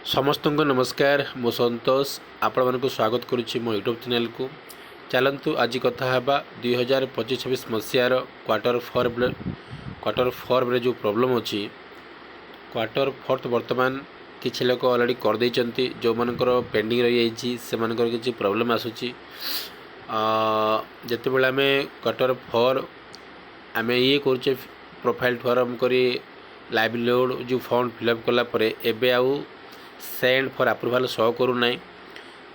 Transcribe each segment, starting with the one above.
समस्त को नमस्कार मु संतोष आपण मानक स्वागत करुच्ची मो यूट्यूब चैनल को। चलतु आज कथा है 2025-26 मसीहार क्वार्टर फोर जो प्रॉब्लम अच्छी क्वार्टर फोर्थ बर्तमान किसी लोग अलरेडी करदे जो मानकर पेंडिंग रही से किसी प्रॉब्लम आसूची जिते बड़े आम क्वार्टर फोर आम ये करुचे प्रोफाइल फॉर्म करी लाइवलीहुड जो फॉर्म फिलअप कलापर एबे आउ सेंड फॉर अप्रूवल शो करूना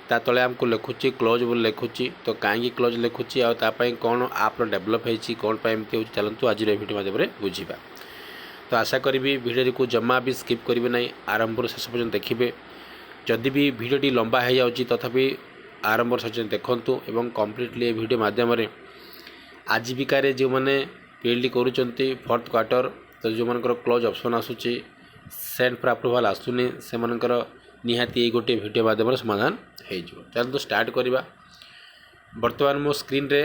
ता तले आमको लिखुची क्लोज बोल लिखुची तो कहीं क्लोज लिखुची आपाई कौन आप डेभलप होती कौन एमती हो। चलतु आज भिडियो माध्यम बुझा तो आशा करी भिडियो को जमा भी स्किप करेंगे ना आरंभ शेष पर्यटन देखिए। जदि भी भिडियोटी लंबा हो जाऊँगी तथापि आरंभ शेष देखूँ एवं कम्प्लीटली भिडियो माध्यम आजीविकार जो मैंने पीएचडी करुँच फोर्थ क्वार्टर तो जो मनकर क्लोज ऑप्शन आसूची सेंड फॉर अप्रूवल आसुनी से मनकर निहाती ये गोटे भिडियो माध्यम समाधान हो। चलते स्टार्ट करवा। बर्तमान मो स्क्रीन रे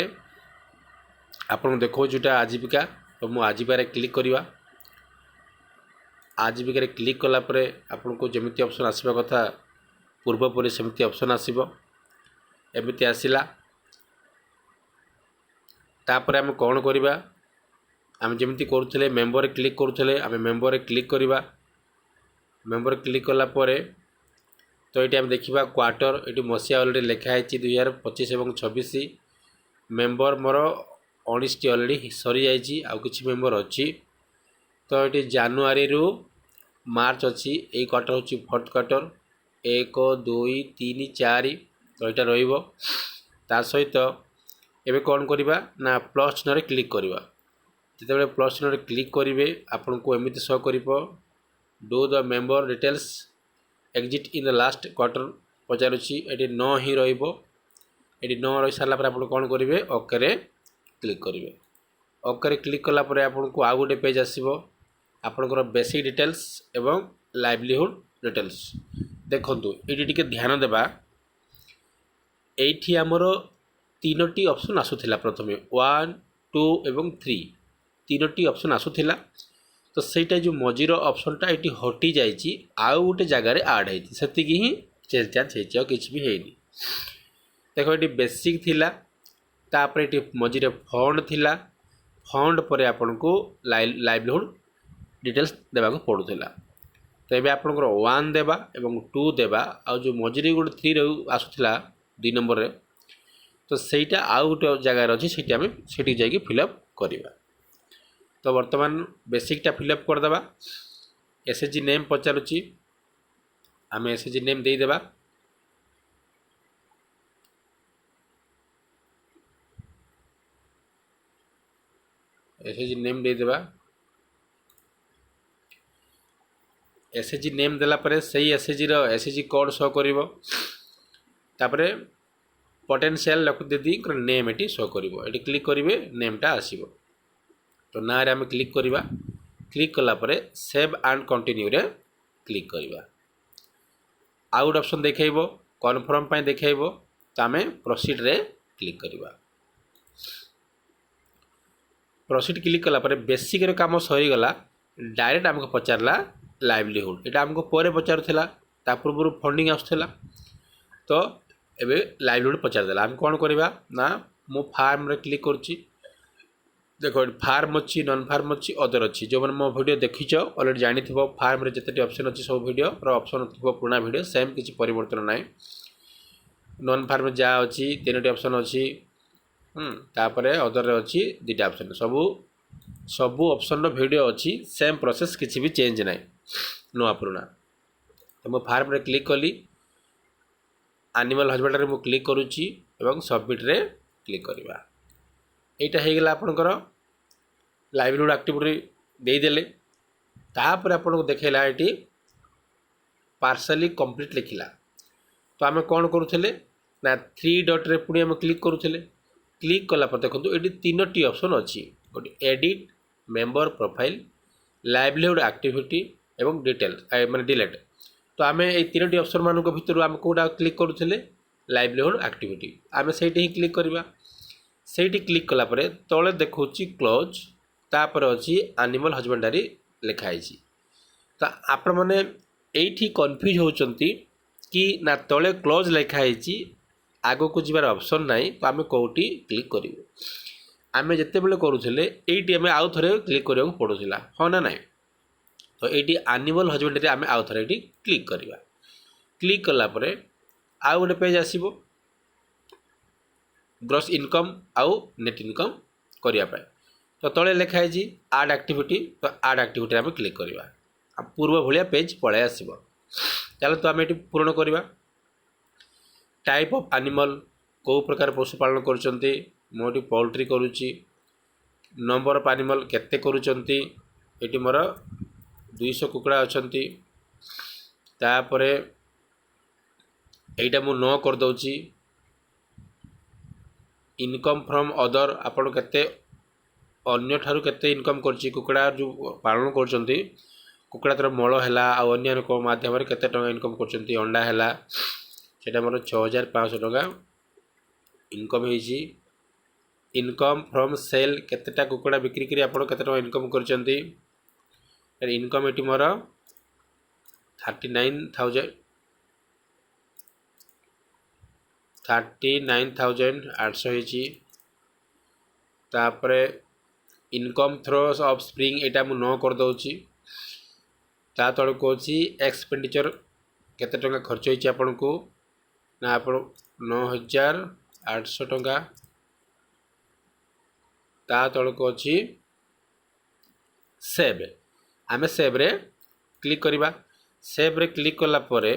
आपन देखो जोटा आजीविका तो मु आजीविकार क्लिक करवा। आजीविकार क्लिक कलापर आपन को जमीती ऑप्शन आसवा कथा पूर्वपरि सेमती ऑप्शन आसीबो एमती आसिला तापर आम कौन करवा आम जमी करुले मेम्बर क्लिक करुले आम मेम्बर क्लिक करवा। मेम्बर क्लिक कलापर तो ये आम देखा क्वार्टर ये मसीहा अलरेडी लिखाई 2025 और 26 मेम्बर मोर 19 टी अलरेडी सरी जाइए आउ किसी मेम्बर अच्छी तो ये जानुरी रु मार्च अच्छी यही क्वार्टर हूँ फोर्थ क्वार्टर 1 2 3 4 तो यहाँ रहा सहित एवं कौन करवा ना प्लस चिन्ह क्लिक करवा। जिते प्लस चिन्ह क्लिक करेंगे आपन को एमती शो कर do the member details exit in the last quarter पचारुची ये न ही रही न रही सारापर आप कौन करेंगे ओके क्लिक करेंगे। ओके क्लिक कलापर आपन को आउ गोटे पेज आसो आपंकर बेसिक डिटेल्स एवं लाइवलीहुड डिटेल्स देखूँ ये टी ध्यान देवा ये आमर तीनोटी ऑप्शन आसूला प्रथम 1 2 एवं 3 तीनोटी ऑप्शन आसूला तो सहीटा जो मझीर ऑप्शनटा ये हटि जाइए आउ गोटे जगार आड होती से ही चेंज चांज हो कि भी है देख ये बेसिक थिला तापर ये मझीरे फंड थिला फंड पर आपन को लाइवलीहुड डिटेल्स देवाक पड़ूला तो ये आपंकर 1 देवा एवं 2 देवा आ जो मझीरे गोटे 3 आसूला 2 नंबर रे तो सहीटा आउ गोटे जगार अच्छी से जाकि फिलअप करवा। तो वर्तमान बेसिकटा फिलअप करदे एसएचजी नेम पचारुची आम एसएचजी नेम देदेबा एसएचजी नेम देदेबा एसएचजी नेम देला परे सही एसएचजी रो एसएचजी कोड शो करिवो तापरे पोटेंशियल लक दीदी नेम एटी शो करिवो एटी क्लिक करिवे नेमटा आसीबो तो ना रे आम क्लिक करवा। क्लिक कलापर सेव एंड कंटिन्यू रे क्लिक करवा आउ गोटे ऑप्शन देखो कन्फर्म पाई देखो तो आम प्रोसीड रे क्लिक करवा। प्रोसीड क्लिक कलापर बेसिक रे काम सरीगला डायरेक्ट आमको पचारला लाइवलीहुड यहाँ आमको पर पचारूला ता पूर्व फंडिंग आसूला तो एबे लाइवलीहुड पचारदेला आम कौन करवा ना मो फार्म रे क्लिक करुच्ची देखो फार्म अच्छी नॉन फार्म अच्छी अदर अच्छी जो मैंने मो वीडियो देखीच अलरेडी जानी फार्म रे जिते ऑप्शन अच्छी सब वीडियो ऑप्शन थी पुराना वीडियो सेम किसी परिवर्तन ना नॉन फार्म जहाँ अच्छी 3टी ऑप्शन अच्छी तापर अदर अच्छी 2टा ऑप्शन सबू ऑप्शन वीडियो अच्छी सेम प्रोसेस किसी भी चेंज ना नुआ पुराना। तो मो फार्म रे क्लिक कली एनिमल हस्बेंडरी मु क्लिक करुच्ची एवं सबमिट रे क्लिक करवा यहाँ होगला आपणकर लाइवलीहुड एक्टिविटी देदेले तापर आपको देखला ये पार्सली कंप्लीट लिखला तो आम कौन करूले ना 3 डॉट रे पुणी आम क्लिक करूले क्लिक कलापर देखो ये 3टी ऑप्शन अच्छी गोटे edit member profile livelihood activity एवं डिटेल माने डिलीट तो आम ये 3टी ऑप्शन मान भर आम कौटा क्लिक करूले लाइवलीहुड एक्टिविटी आम से ही क्लिक करवा से क्लिक कलापर तले देखा क्लोज तापर अच्छी एनिमल हस्बेंडरी लिखाई तो आपण मैंने এইଠି କନଫ୍ୟୁଜ୍ ହେଉଛନ୍ତି कि ना तले क्लोज लिखाई आग को जीवार ऑप्शन ना तो आम कौटी क्लिक करूँ आम जिते बड़े करूले ये आम आउ थे क्लिक करने को पड़ूला हाँ ना ना तो ये एनिमल हजबेंड्री आम आउ थे ये क्लिक करवा क्लिक कलापर आउ गोटे पेज आसो ग्रॉस इनकम आउ नेट इनकम करने तो तले लिखाई आड एक्टिविटी तो आड एक्टिविटी आम क्लिक करवा पूर्व भाया पेज पलि आसो चलो तो आम ये पूरण करवा टाइप ऑफ एनिमल को प्रकार पशुपालन करुँचे मोटी पोल्ट्री करुच्ची नंबर ऑफ एनिमल केते करुँचे ये मोर 200 कुकड़ा अच्छा तापरे यहीटा मु न करदे इनकम फ्रॉम अदर आपण केते अन्य ठारू केते इनकम करची कुकड़ा जो पालन करचंती कुकड़ा तर मल है अन्य माध्यम केते टंका इनकम करचंती अंडा है सेटा मोर 6500 टंका इनकम होईची इनकम फ्रॉम सेल केतेटा कुकड़ा बिक्री करी आपण केते टंका इनकम करचंती इनकम एटी मोर 39,800 होईची तापरे इनकम थ्रोस ऑफ स्प्रिंग एटा मु न कर दउची ता तळ को अछि एक्सपेंडिचर केते टंका खर्च होईची आपण को ना आपण 9,800 टंका ता तळ को अछि सेव आमे सेव रे क्लिक करबा सेव रे क्लिक कला परे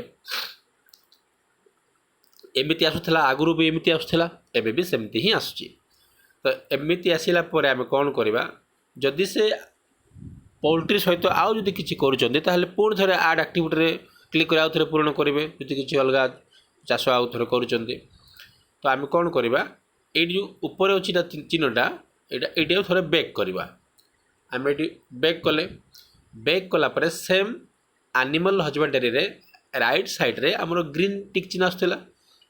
एमिति आसुथला आगुरु भी एमिति आसुथला एबे भी सेमिति ही आसुची तो एमिति आसिला परे आमे कोन करबा जदि से पोल्ट्री सहित आउ जदि किछि करूचंदी ताहले पूर्ण थरे आड एक्टिविटी रे क्लिक कर आउ थरे पूर्ण करिवे जदि किछि अलगा चाष आउ थरे करूचंदी तो आमे कोन करबा ए जो ऊपर अछि चिन्हटा एटा थरे बैक करबा आमे एटी बैक कले बैक कला परे सेम एनिमल हजबेंडरी रे राइट साइड रे हमरो ग्रीन टिक चिन्ह आसुतला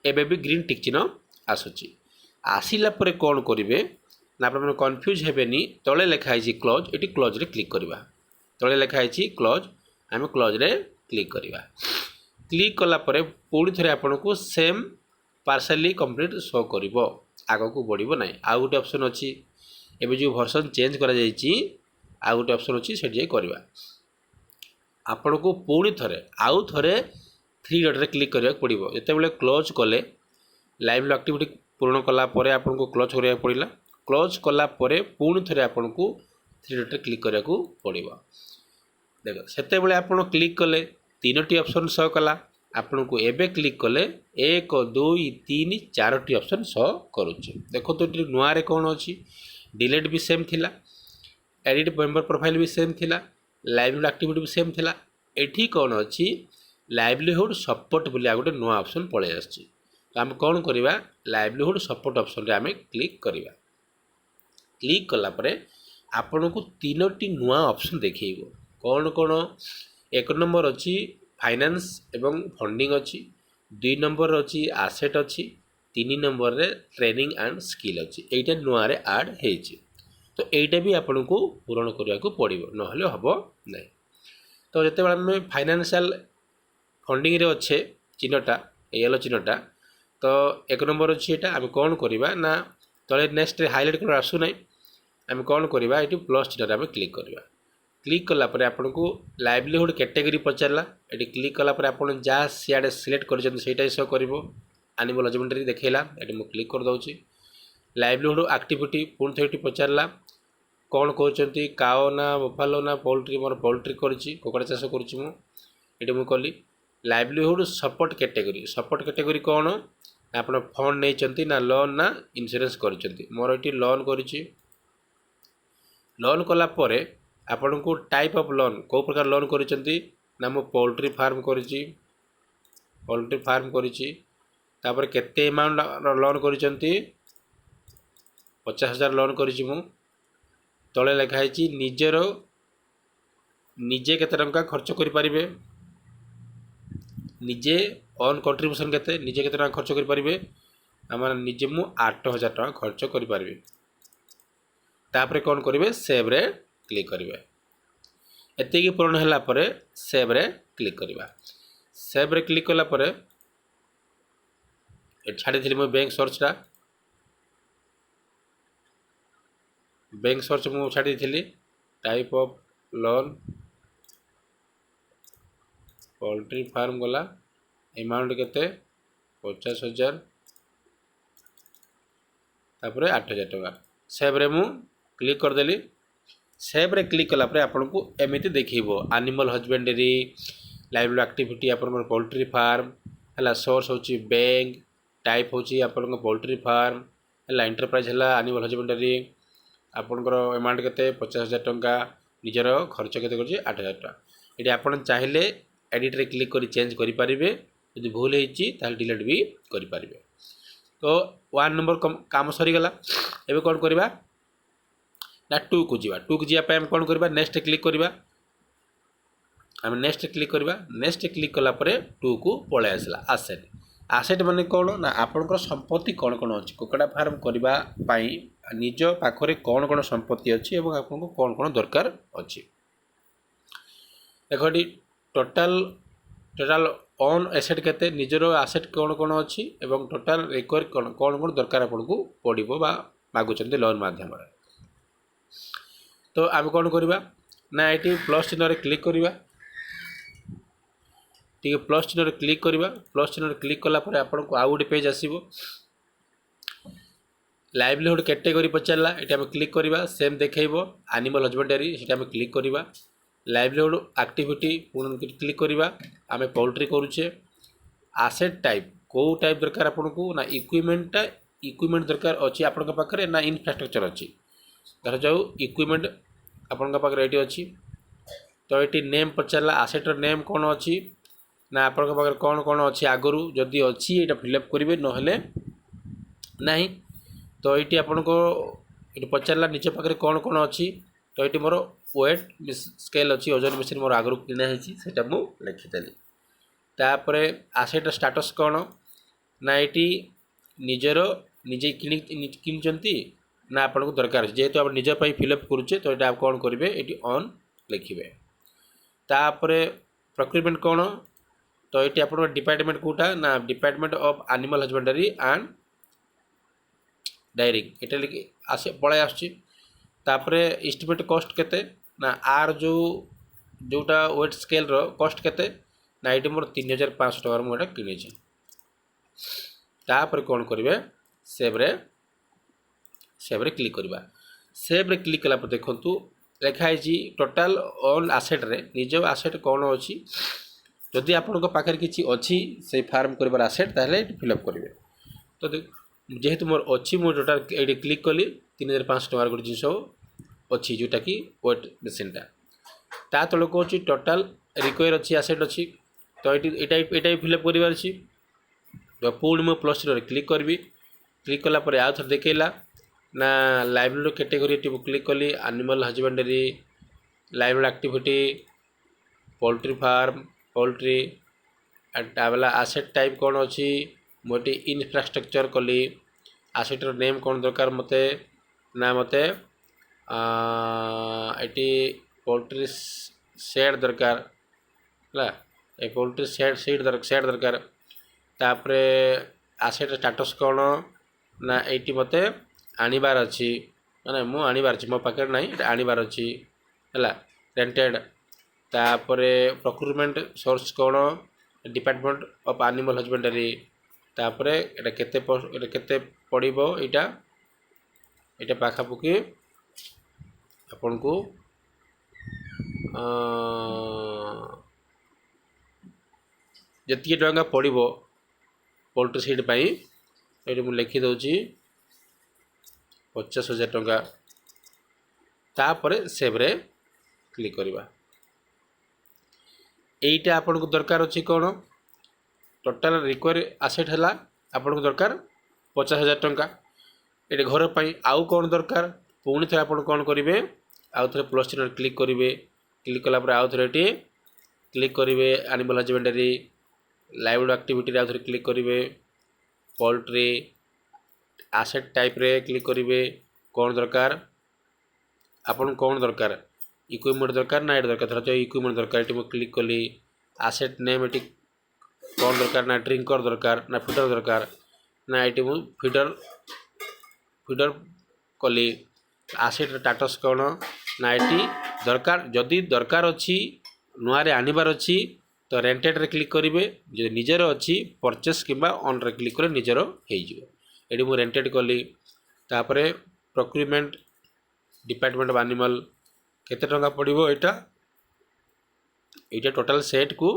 एबे भी ग्रीन टिक चिन्ह आसुची आसिला परे कोन करिवे ना आपण कन्फ्यूज हेबेनी तले लिखाई छी क्लोज एटी क्लोज रे क्लिक करबा तले लिखाई छी क्लोज आम क्लोज रे क्लिक करबा क्लिक कला परे पुणी थरे आपण को सेम पार्सली कंप्लीट शो करिवो आगो को बढ़िबो नै आ गोटे ऑप्शन अछि एबे जो वर्जन चेंज करा जाई छी आ गोटे ऑप्शन अछि सेठी करबा आपण को पुणी थरे आउ थरे 3 डॉट रे क्लिक करिया पड़िबो जते बेले क्लोज कले लाइव एक्टिविटी पूर्ण कला परे आपण को क्लोज करिया पड़िला क्लोज कला परे पुणी थरे आपण को 3 डॉट रे क्लिक करिया को पड़िबो देखो सेते बेले आपण क्लिक कले तीनोटी ऑप्शन शो कला आपण को एबे क्लिक कले 1 2 3 4टी ऑप्शन शो करूचे देखो तो नुआ रे कोन अछि डिलीट भी सेम थिला एडिट मेंबर प्रोफाइल भी सेम थिला लाइव एक्टिविटी भी सेम थिला एठी कोन अछि लाइवलीहुड सपोर्ट बोली गोटे नुआ ऑप्शन पळे आछि तो आम कोन करबा लाइवलीहुड सपोर्ट ऑप्शन रे आमे क्लिक करबा क्लिक कला परे आपण को तीनोटी नुआ ऑप्शन देखैबो कोन कोन एक नंबर अछि फाइनेंस एवं फंडिंग अछि 2 नंबर अछि एसेट अछि 3 नंबर रे ट्रेनिंग एंड स्किल अछि एटा नुआ रे ऐड हेछि तो एटा भी आपण को पूर्ण करिया को पड़िबो नहले हबो नै तो जते बेला में फाइनेंशियल फंडिंग रे अच्छे चिन्हटा येलो चिन्हटा तो एक नंबर अच्छी एटा आम कौन करवा ना तले नेक्स्ट हाइलाइट कर आसू ना आम कौन करवा ये प्लस चिन्ह आम क्लिक करवा क्लिक कला परे आपन को लाइवलीहुड कैटेगरी पचारला ये क्लिक कला परे आपन जहाँ सियाड़े सिलेक्ट कर शो कर एनिमल हजबेंड्री देखला ये मुझे क्लिक कर दूसरी लाइवलीहुड एक्टिविटी पुणी थे पचारला कौन कहते काओ ना बफालो ना पोल्ट्री मोर पोल्ट्री करुच्ची कुकुड़ा चाष करुच्ची मुझे मुझे कली लाइवलीहुड सपोर्ट कैटेगरी कौन आप फंड नहीं ना लोन ना इंश्योरेंस कर मोर ये लोन करुच्ची लोन कलापर आपण को टाइप ऑफ लोन कौ प्रकार लोन करुच्ची ना मो पोल्ट्री फार्म करुच्ची पोल्ट्री फार्म करुच्ची तापर केते अमाउंट लोन करुच्ची 50,000 लोन करुच्ची मु तले लिखाई निजेर निजे केते टंका खर्च करि परिबे निजे ऑन कंट्रीब्यूशन केते निजे केते टंका खर्च करि परिबे आमार निजे मु 8,000 टंका खर्च करि परिबे तापर कोन करिवे सेव रे क्लिक करिवे एतिकी पूर्ण होला परे सेव रे क्लिक करवा सेव रे क्लिक कला परे छाड़ी मो बैंक सर्चटा बैंक सर्च मु छाड़ी type of loan poultry farm गला अमाउंट केते 50,000 तापर 8,000 टका सेव रे मु क्लिक करदेली सेव रे क्लिक कला परे आपन को एमिति देखिबो एनिमल हस्बेंडरी लाइवली एक्टिविटी आपन पोल्ट्री फार्म हला सोर्स होची बैंक टाइप होची आपन पोल्ट्री फार्म हला एंटरप्राइज हला एनिमल हस्बेंडरी आपनकर अमाउंट केते 50,000 टका निजर खर्च केते करछि 8,000 टका एटी आपन चाहिले एडिट रे क्लिक करी चेंज करि परिबे यदि भूल हेछि ताल डिलीट भी करि परिबे तो 1 नंबर काम सरी गला एबे कोन करबा ना 2 को जीवा 2 को जीवा पे हम कोन करबा नेक्स्ट क्लिक करबा हम नेक्स्ट क्लिक करबा नेक्स्ट क्लिक कला परे 2 को पळे आसला एसेट एसेट माने कोन ना आपनकर संपत्ति कोन कोन अछि कुकड़ा फार्म करबा पई निज पाखरे कोन कोन संपत्ति अछि एवं आपनको कोन कोन दरकार अछि देखोडी टोटल ऑन एसेट केते निजर एसेट कोन कोन अछि एवं टोटल रिक्वायर कोन कोन दरकार आपनको पडिबो बा मागुचंदी लोन माध्यम रे तो आम कौन करवा ना ये प्लस चिन्ह क्लिक करवा ठीक है प्लस चिन्ह क्लिक करवा प्लस चिन्ह क्लिक कलापर आपको आउ गोटे पेज आसो लाइवलीहुड कैटेगरी पचारा ये आम क्लिक करवा सेम देखेब एनिमल हस्बेंडरी से क्लिक करवा लाइवलीहुड एक्टिविटी पुणी क्लिक करवा आम पोल्ट्री करुचे एसेट टाइप कौ टाइप दरकार आपको ना इक्विपमेंट दरकार अच्छी आपण पाखे ना इनफ्रास्ट्रक्चर अच्छी धर जाऊ इक्विपमेंट आपण पाखे ये अच्छी तो ये नेम पचारा आसेटर नेम कौन अच्छी ना आपण पाखे कौन कौन अच्छी आगु जदि अच्छी ये फिलअप करेंगे ना तो ये आपन को पचारा निज पाखे कौन कौन अच्छी तो ये मोर वेट स्केल अच्छी ओजन मेसीन मोर आगु किना है मुझे लिखिदेली तापर आसेट स्टाटस कौन ना ये निजर निजे किनी ना आपन को दरकार जेहेतु आप निज फिलअप करुचे तो ये कौन करेंगे ये ऑन लिखे तापर प्रोक्यूरमेंट कौन तो ये आप डिपार्टमेंट कौटा ना department of animal husbandry and diary ये आसे पड़े आसपर एस्टिमेट कॉस्ट केते ना आर जोटा वेट स्केल रो कॉस्ट केते ना ये मोर 3,500 टका मुझे किनी तापर कौन करेंगे सेव रे क्लिक करवा सेव रे क्लिक कला पर देखंतु लिखाई टोटाल ऑन आसेट रे निज आसेट कौन अच्छी जदि आपण पाखे किसी अच्छी से फार्म कर आसेट ताहले फिलअप करेंगे तो जेहेतु मोर अच्छी मुझे टोटाल ये क्लिक कली 3,500 टका गोटे जिस अच्छी जोटा कि वेट मेसीनटा ता तल को टोटाल रिक्वायर अच्छी आसेट अच्छी तो ये फिलअप करार अच्छी तो पुणी मो प्लस क्लिक करी क्लिक कलापर आउ थे देखला ना लाइवलीहुड कैटेगरी क्लिक कली animal husbandry livelihood activity poultry farm poultry वाला आसेट टाइप कौन अच्छी मोटे इनफ्रास्ट्रक्चर कली आसेटर नेम कौन दरकार मते ना मते ये पोल्ट्री शेड दरकार है पोल्ट्री शेड दरकार तापर आसेट स्टाटस कौन ना ये मते आनिबार अच्छी माने मु आनिबार अच्छी मो पाखे ना ये आनिबार अच्छी है रेंटेड तापर प्रोक्यूरमेंट सोर्स कौन डिपार्टमेंट ऑफ एनिमल हस्बेंडरी तापर ये केते पड़िबो इटा पाखापुखी आपन को जति टंका पड़िबो पोल्ट्री सीड पाई ये मुझे लिखी दउची 50,000 टंका तापर सेव रे क्लिक करवा एटा आपन को दरकार अच्छी कौन टोटाल रिक्वायर आसेट है आपन को दरकार 50,000 टंका ये घर पर आउ कौन दरकार पुणी थे आप कौन करेंगे आउ थे प्लस चिन्ह क्लिक करेंगे क्लिक कलापर आउ थे ये क्लिक करेंगे एनिमल हस्बेंडरी लाइवलीहुड एक्टिविटी आउ थे क्लिक करेंगे पोल्ट्री आसेट टाइप रे क्लिक करेंगे कौन दरकार आपन कौन दरकार इक्विपमेंट दरकार ना ये दरकार धर इक्विपमेंट दरकार ये क्लिक कली आसेट नेम ये कौन दरकार ना ड्रिंकर दरकार ना फिटर दरकार ना ये मु फिटर फिटर कली आसेट स्टाटस कौन ना ये दरकार जदि दरकार अच्छी नुआरे आनिबार अच्छी तो रेंटेड रे क्लिक करेंगे जो निजर अच्छी परचेस किंबा ऑन रे क्लिक करे निजर हो मु रेंटेड कली तापरे प्रोक्यूरमेंट डिपार्टमेंट ऑफ एनिमल केते टंका पड़िबो एटा टोटल सेट को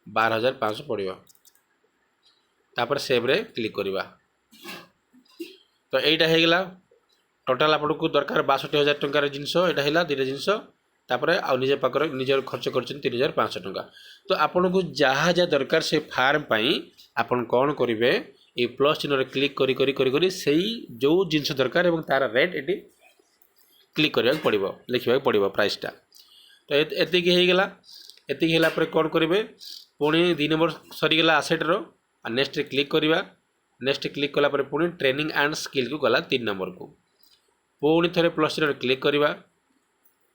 12,500 पड़िबो तापर सेव रे क्लिक करवा तो यहीटा हो गला टोटाल आपको दरकार 62,000 टंकार जिनस यहाँ है दुटा जिनस तापर आउ निजे पाकर निजर खर्च कर 3,500 टंका तो आपन को जहाँ जहाँ दरकार से फार्म पाई आपन कौन करेंगे ये प्लस चिन्ह क्लिक करी करी करी करी सही जो जिनस दरकार एवं तार रेट ये क्लिक करने पड़ो लिखा पड़ो प्राइसटा तो एतिक होगा एतिक होला पर कौन करेंगे पुणी 2 नंबर सरीगला आसेट्र नेक्स्ट क्लिक करवा नेक्स्ट क्लिक कलापर पुणी ट्रेनिंग एंड स्किल को गला 3 नंबर को पुणी थे प्लस चिन्ह क्लिक करवा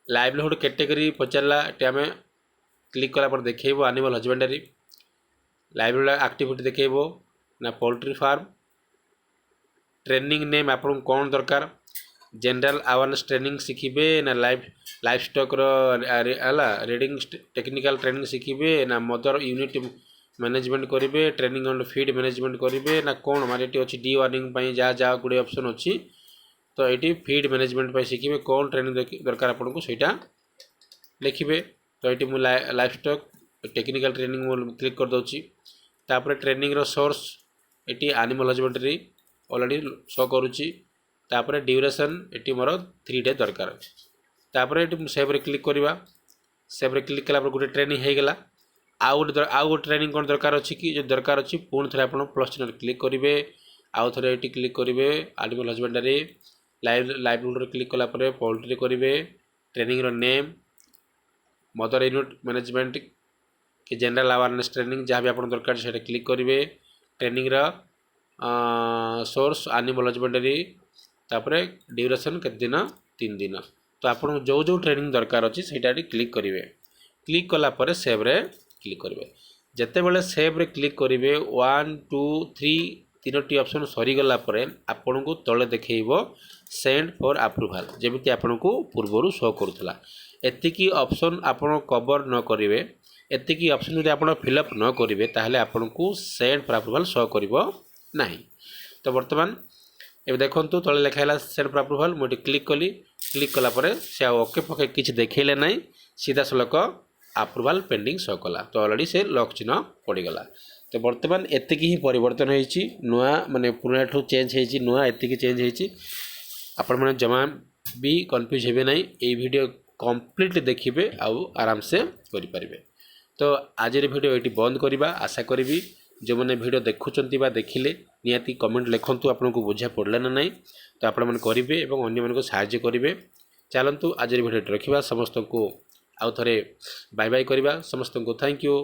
लाइवलीहुड कैटेगरी पचारा ये आम क्लिक कलापर देखो एनिमल हजबेंडरी लाइवलीहुड एक्टिविटी देखो ना पोल्ट्री फार्म ट्रेनिंग नेम आप कौन दरकार जनरल अवेयरनेस ट्रेनिंग शिखिबे ना livestock rearing technical training शिखिबे ना मदर यूनिट मैनेजमेंट करेंगे ट्रेनिंग एंड फीड मैनेजमेंट करेंगे ना कौन मारे ये अच्छी डी वार्निंग जहाँ जहाँ गुड़े ऑप्शन अच्छी तो ये फीड मैनेजमेंट शिखिबे कौन ट्रेनिंग दरकार आपको सहीटा लिखिए तो ये मुझे life stock technical training click कर दूची तापर ट्रेनिंग रो सोर्स ये एनिमल हजबेंडरी ऑलरेडी शो करुच्ची तापर ड्यूरेशन ये मोर 3 डे दरकार तापर ये सेव रे क्लिक करवा सेव रे क्लिक कला गोटे ट्रेनिंग हो गला आउ गोटे ट्रेनिंग कौन दरकार अच्छी कि जो दरकार अच्छी पुणी थे आप प्लस चिन्ह क्लिक करेंगे आउ थे ये क्लिक करेंगे animal husbandry livelihood click कलापर poultry करेंगे ट्रेनिंग रो नेम मदर यूनिट मैनेजमेंट कि जनरल अवेयरनेस ट्रेनिंग जहाँ भी आप दरकार से क्लिक करेंगे ट्रेनिंग रो सोर्स एनिमल हजबेंडरी तापर ड्यूरेशन के दिन 3 दिन तो आप जो जो ट्रेनिंग दरकार अच्छी से क्लिक करेंगे क्लिक कलापर सेव रे क्लिक करेंगे जिते बड़े सेव रे क्लिक करेंगे 1 2 3 3टी ऑप्शन सरीगला आपन को तले देखो सेंड फॉर अप्रूवल जमी आपन को पूर्वर शो करूला एतिकी ऑप्शन आपन कवर न करेंगे एतिकी ऑप्शन यदि आप फिलअप न करेंगे ताहले आपन को सेंड फॉर अप्रूवल शो करिवो नहीं तो बर्तमान ये देखो तले लिखाला सेंड फॉर अप्रूवल मुझे क्लिक कली क्लिक कलापर से ओके पके किसी देखले ना सीधा सलक अप्रूवल पेंडिंग शो कला तो ऑलरेडी से लॉक चिन्ह पड़गला तो बर्तमान एतिक ही परिवर्तन होती नुआ माने पुराना ठू चेंज होती नुआ एतिक चेंज होती आपण मैंने जमा भी कन्फ्यूज हे ना ये वीडियो कंप्लीटली देखिए आउ आराम से करें तो आज वीडियो ये बंद करवा आशा करी जो मैंने वीडियो देखुंत देखिले निहाती कमेंट लिखुँ आपको बुझा पड़ला ना नहीं तो आपण मैंने करेंगे और अन्य मानक साहाय्य करेंगे चलतु आज वीडियो रखा समस्त को आउ थे बाय बाय करवा समस्त को थैंक यू।